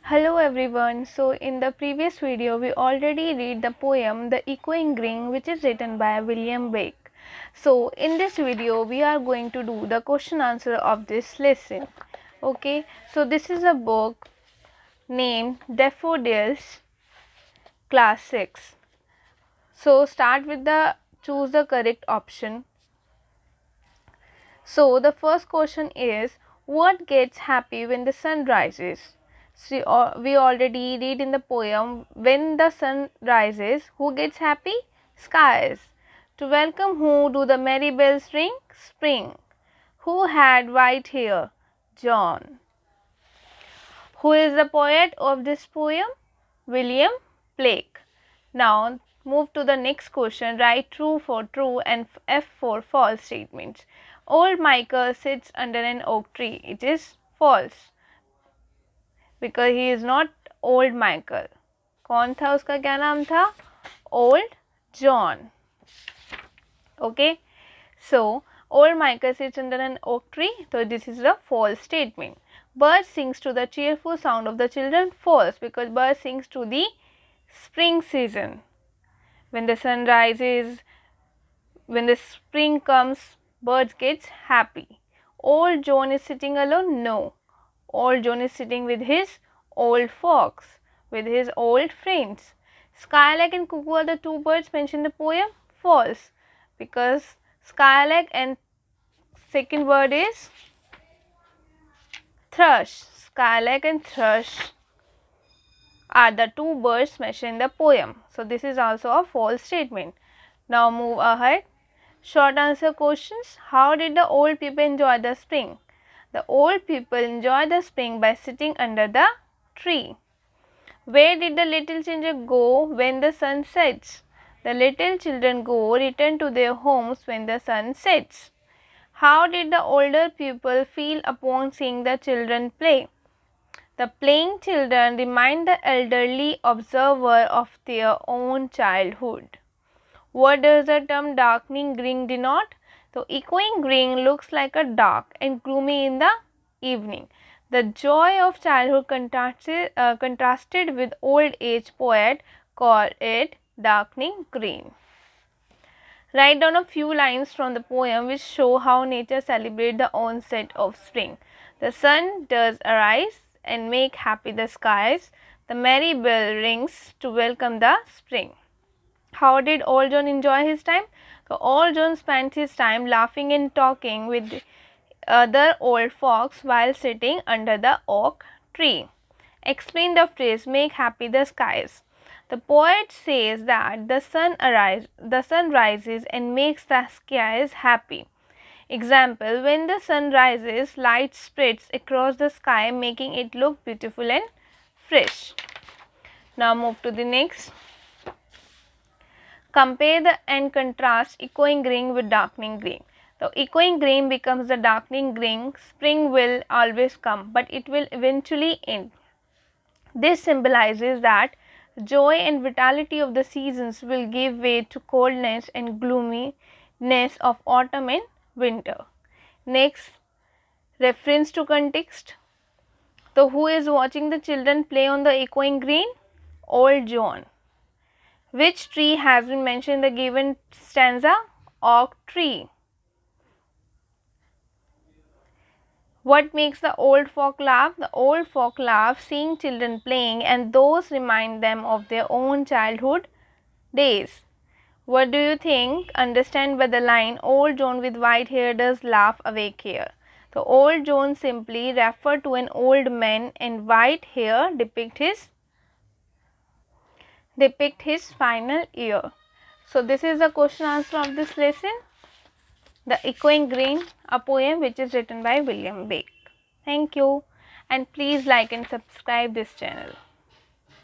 Hello everyone. So in the previous video we already read the poem The Echoing Green, which is written by William Blake. So in this video we are going to do the question answer of this lesson. Okay, so this is a book named Daffodils Class 6. So start with the choose the correct option. So the first question is, what gets happy when the sun rises? See, we already read in the poem, when the sun rises, who gets happy? Skies. To welcome who do the merry bells ring? Spring. Who had white hair? John. Who is the poet of this poem? William Blake. Now move to the next question. Write true for true and F for false statements. Old Michael sits under an oak tree. It is false because he is not old Michael. कौन था उसका क्या नाम था? Old John. Okay. So old Michael sits under an oak tree. So this is a false statement. Bird sings to the cheerful sound of the children. False, because bird sings to the spring season. When the sun rises, when the spring comes, birds get happy. Old John is sitting alone? No. Old John is sitting with his old fox, with his old friends. Skylark and Cuckoo are the two birds mentioned in the poem. False, because Skylark and second word is thrush. Skylark and thrush are the two birds mentioned in the poem. So this is also a false statement. Now move ahead. Short answer questions. How did the old people enjoy the spring? The old people enjoy the spring by sitting under the tree. Where did the little children go when the sun sets? The little children return to their homes when the sun sets. How did the older people feel upon seeing the children play? The playing children remind the elderly observer of their own childhood. What does the term darkening green denote? So, echoing green looks like a dark and gloomy in the evening. The joy of childhood contrasted with old age poet called it darkening green. Write down a few lines from the poem which show how nature celebrates the onset of spring. The sun does arise and make happy the skies. The merry bell rings to welcome the spring. How did Old John enjoy his time? So, Old John spent his time laughing and talking with the other old fox while sitting under the oak tree. Explain the phrase, make happy the skies. The poet says that the sun rises and makes the skies happy. Example, when the sun rises, light spreads across the sky, making it look beautiful and fresh. Now move to the next. Compare and contrast echoing green with darkening green. The echoing green becomes the darkening green. Spring will always come, but it will eventually end. This symbolizes that joy and vitality of the seasons will give way to coldness and gloominess of autumn and winter. Next, reference to context. So, who is watching the children play on the echoing green? Old John. Which tree has been mentioned in the given stanza? Oak tree. What makes the old folk laugh? The old folk laugh seeing children playing, and those remind them of their own childhood days. What do you think? Understand by the line, Old John with white hair does laugh awake here. The Old John simply refer to an old man, and white hair depict his final year. So this is the question answer of this lesson. The Echoing Green, a poem which is written by William Blake. Thank you, and please like and subscribe this channel.